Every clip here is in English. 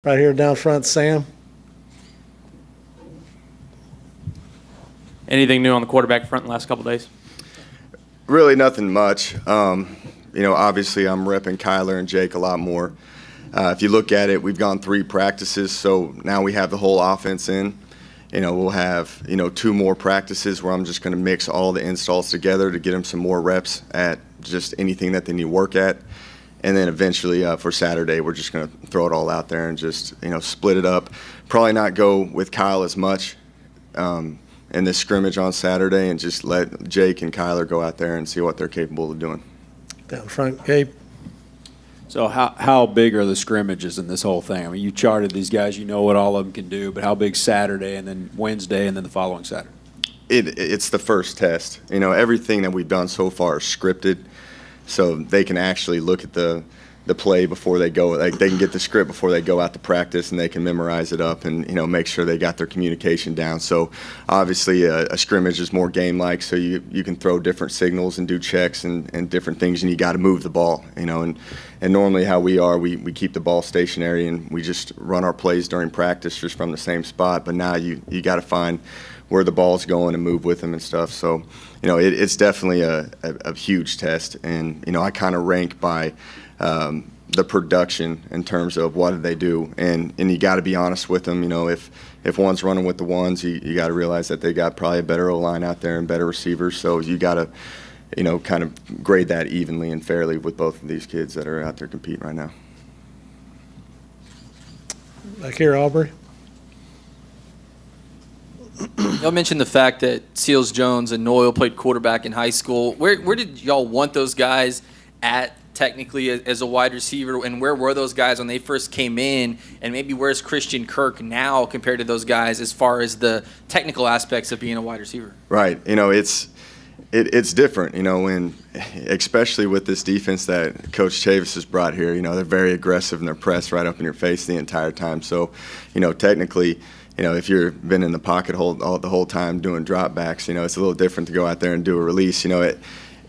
Right here down front, Sam. Anything new on the quarterback front in the last couple days? Really nothing much. Obviously I'm repping Kyler and Jake a lot more. If you look at it, we've gone 3 practices, so now we have the whole offense in. We'll have, 2 more practices where I'm just going to mix all the installs together to get them some more reps at just anything that they need to work at. And then eventually for Saturday, we're just going to throw it all out there and just, split it up. Probably not go with Kyle as much in this scrimmage on Saturday and just let Jake and Kyler go out there and see what they're capable of doing. Down front, Gabe. So how big are the scrimmages in this whole thing? I mean, you charted these guys, you know what all of them can do, but how big Saturday and then Wednesday and then the following Saturday? It's the first test. Everything that we've done so far is scripted, so they can actually look at the play before they go. Like, they can get the script before they go out to practice, and they can memorize it up and make sure they got their communication down. So obviously a scrimmage is more game-like, so you can throw different signals and do checks and different things, and you got to move the ball. And normally how we are, we keep the ball stationary and we just run our plays during practice just from the same spot. But now you got to find where the ball's going and move with them and stuff. So it's definitely a huge test, and I kind of rank by the production in terms of what did they do, and you got to be honest with them. If one's running with the ones, you got to realize that they got probably a better O-line out there and better receivers. So you got to kind of grade that evenly and fairly with both of these kids that are out there competing right now. Back here, Aubrey. Y'all mentioned the fact that Seals Jones and Noyle played quarterback in high school. Where did y'all want those guys at technically as a wide receiver, and where were those guys when they first came in, and maybe where's Christian Kirk now compared to those guys as far as the technical aspects of being a wide receiver? Right. It's different, when especially with this defense that Coach Chavis has brought here. They're very aggressive and they're pressed right up in your face the entire time. So, technically, if you've been in the pocket the whole time doing drop backs, it's a little different to go out there and do a release.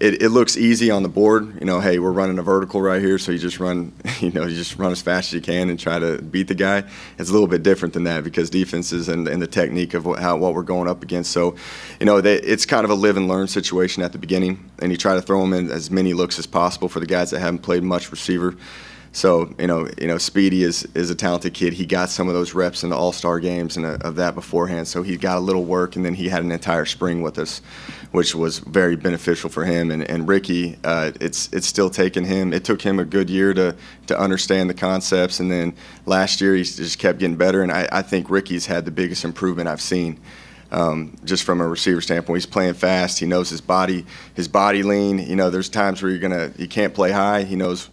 It looks easy on the board. Hey, we're running a vertical right here, so you just run, you just run as fast as you can and try to beat the guy. It's a little bit different than that because defenses and the technique of what we're going up against. So, it's kind of a live and learn situation at the beginning, and you try to throw them in as many looks as possible for the guys that haven't played much receiver. So, Speedy is a talented kid. He got some of those reps in the All-Star games and of that beforehand. So he got a little work, and then he had an entire spring with us, which was very beneficial for him. And Ricky, it's still taking him. It took him a good year to understand the concepts, and then last year he just kept getting better. And I think Ricky's had the biggest improvement I've seen. Just from a receiver standpoint, he's playing fast. He knows his body lean. There's times where you can't play high. He knows.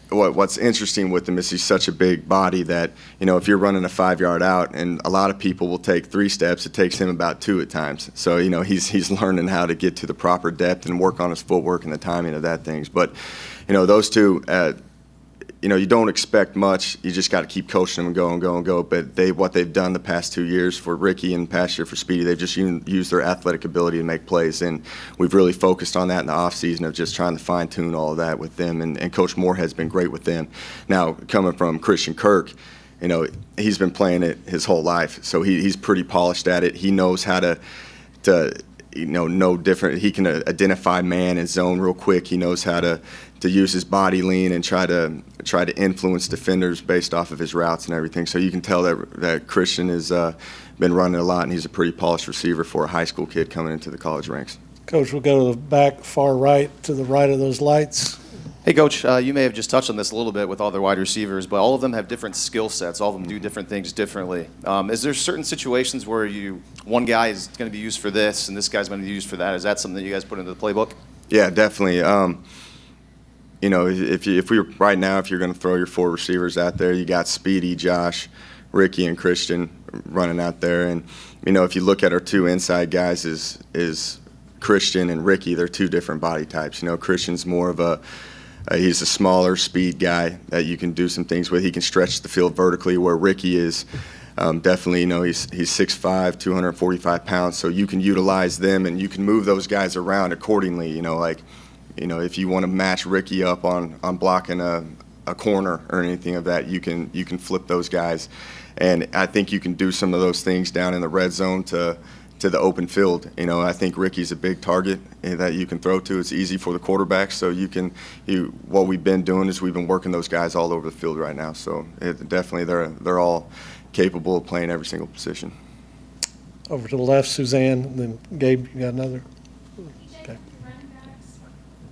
What's interesting with him is he's such a big body that, if you're running a 5-yard out and a lot of people will take 3 steps, it takes him about 2 at times. So, he's learning how to get to the proper depth and work on his footwork and the timing of that things. But, those two, you don't expect much. You just got to keep coaching them and go and go and go. But what they've done the past 2 years for Ricky and past year for Speedy, they've just used their athletic ability to make plays. And we've really focused on that in the offseason of just trying to fine-tune all of that with them. And Coach Moorhead's been great with them. Now, coming from Christian Kirk, he's been playing it his whole life. So he's pretty polished at it. He knows how to know different. He can identify man and zone real quick. He knows how to use his body lean and try to influence defenders based off of his routes and everything. So you can tell that Christian has been running a lot, and he's a pretty polished receiver for a high school kid coming into the college ranks. Coach, we'll go to the back far right, to the right of those lights. Hey, Coach, you may have just touched on this a little bit with all their wide receivers, but all of them have different skill sets. All of them do different things differently. Is there certain situations where one guy is going to be used for this and this guy's going to be used for that? Is that something that you guys put into the playbook? Yeah, definitely. If you're going to throw your 4 receivers out there, you got Speedy, Josh, Ricky, and Christian running out there. And, if you look at our 2 inside guys is Christian and Ricky. They're 2 different body types. Christian's more of he's a smaller speed guy that you can do some things with. He can stretch the field vertically, where Ricky is definitely, he's 6'5", 245 pounds. So you can utilize them and you can move those guys around accordingly. If you want to match Ricky up on blocking a a corner or anything of that, you can flip those guys. And I think you can do some of those things down in the red zone to the open field. I think Ricky's a big target that you can throw to. It's easy for the quarterback. So what we've been doing is we've been working those guys all over the field right now. So definitely they're all capable of playing every single position. Over to the left, Suzanne, then Gabe, you got another? Okay.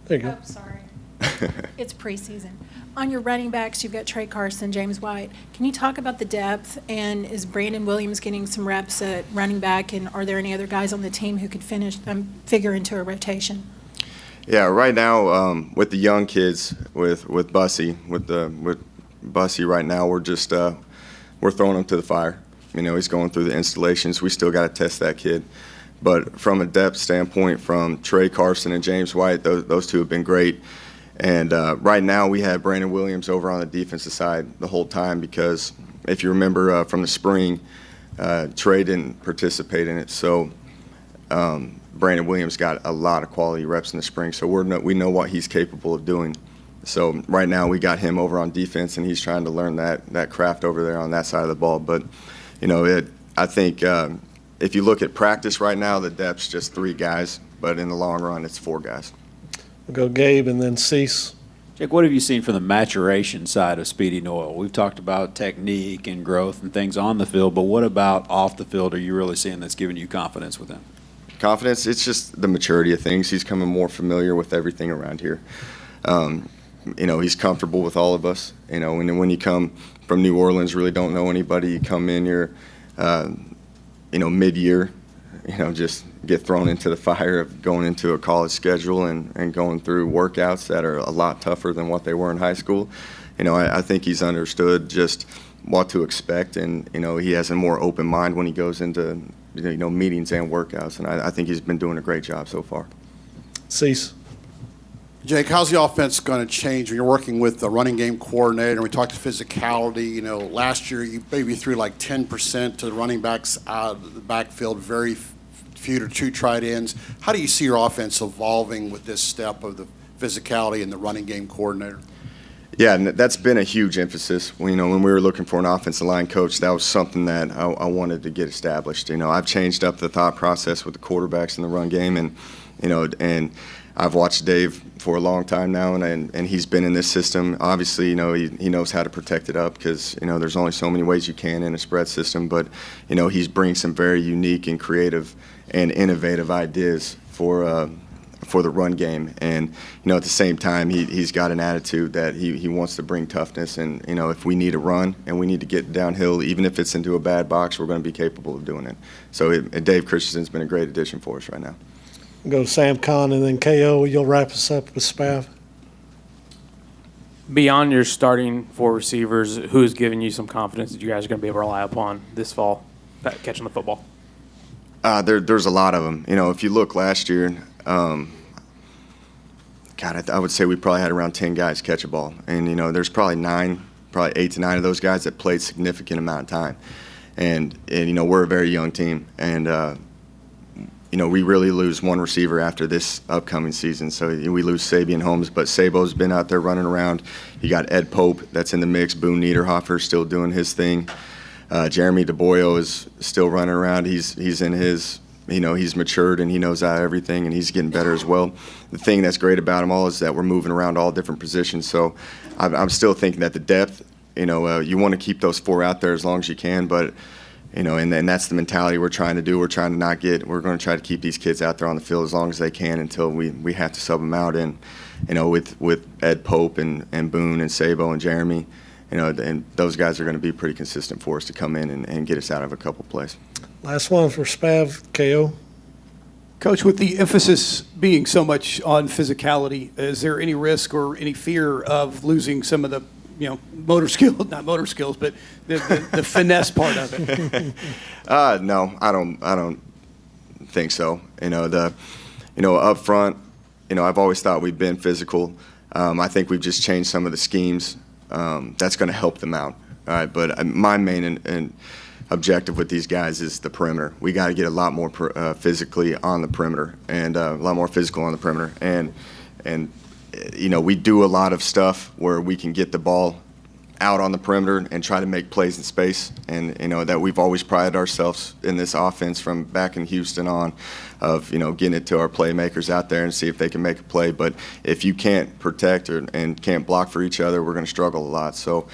There you go. Oh, sorry. It's preseason. On your running backs, you've got Trey Carson, James White. Can you talk about the depth, and is Brandon Williams getting some reps at running back, and are there any other guys on the team who could figure into a rotation? Yeah, right now with the young kids, with Bussy, with Bussy right now, we're just we're throwing him to the fire. He's going through the installations. We still got to test that kid. But from a depth standpoint, from Trey Carson and James White, those two have been great. And right now we have Brandon Williams over on the defensive side the whole time because if you remember from the spring, Trey didn't participate in it. So Brandon Williams got a lot of quality reps in the spring. So we know what he's capable of doing. So right now we got him over on defense, and he's trying to learn that craft over there on that side of the ball. But, I think if you look at practice right now, the depth's just 3 guys. But in the long run, it's 4 guys. We'll go Gabe and then Cease. Jake, what have you seen from the maturation side of Speedy Noyle? We've talked about technique and growth and things on the field, but what about off the field are you really seeing that's giving you confidence with him? Confidence, it's just the maturity of things. He's coming more familiar with everything around here. He's comfortable with all of us. When you come from New Orleans, really don't know anybody, you come in here, mid-year, just get thrown into the fire of going into a college schedule and going through workouts that are a lot tougher than what they were in high school. I think he's understood just what to expect, and, he has a more open mind when he goes into, meetings and workouts, and I think he's been doing a great job so far. Cease. Jake, how's the offense going to change when you're working with the running game coordinator? We talked physicality. Last year you maybe threw like 10% to the running backs out of the backfield, very few to 2 tight ends. How do you see your offense evolving with this step of the physicality and the running game coordinator? Yeah, and that's been a huge emphasis. When we were looking for an offensive line coach, that was something that I wanted to get established. I've changed up the thought process with the quarterbacks in the run game, and I've watched Dave for a long time now, and he's been in this system. Obviously, he knows how to protect it up because, there's only so many ways you can in a spread system. But, he's bringing some very unique and creative and innovative ideas for the run game. And, at the same time, he's got an attitude that he wants to bring toughness. And, if we need a run and we need to get downhill, even if it's into a bad box, we're going to be capable of doing it. So Dave Christensen's been a great addition for us right now. We'll go to Sam Khan and then KO. You'll wrap us up with Spav. Beyond your starting 4 receivers, who has given you some confidence that you guys are going to be able to rely upon this fall, catching the football? There's a lot of them. If you look last year, I would say we probably had around 10 guys catch a ball. And, there's probably 8 to 9 of those guys that played significant amount of time. And we're a very young team. And, we really lose 1 receiver after this upcoming season. So we lose Sabian Holmes, but Sabo's been out there running around. You got Ed Pope that's in the mix. Boone Niederhofer's still doing his thing. Jeremy DeBoyo is still running around. He's in his, he's matured and he knows everything, and he's getting better as well. The thing that's great about them all is that we're moving around all different positions. So I'm still thinking that the depth, you want to keep those 4 out there as long as you can, but and that's the mentality we're trying to do. We're going to try to keep these kids out there on the field as long as they can until we have to sub them out. And, with Ed Pope and Boone and Sabo and Jeremy, and those guys are going to be pretty consistent for us to come in and get us out of a couple plays. Last one for Spav, KO. Coach, with the emphasis being so much on physicality, is there any risk or any fear of losing some of the motor skills, not motor skills, but the finesse part of it? No, I don't think so. Up front, I've always thought we've been physical. I think we've just changed some of the schemes. That's going to help them out. All right, but my main and objective with these guys is the perimeter. We got to get a lot more physically on the perimeter and a lot more physical on the perimeter. And we do a lot of stuff where we can get the ball out on the perimeter and try to make plays in space. And, that we've always prided ourselves in this offense from back in Houston on of, getting it to our playmakers out there and see if they can make a play. But if you can't protect and can't block for each other, we're going to struggle a lot. So,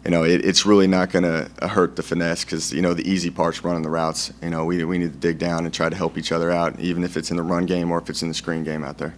it's really not going to hurt the finesse because, the easy part's running the routes. We need to dig down and try to help each other out, even if it's in the run game or if it's in the screen game out there.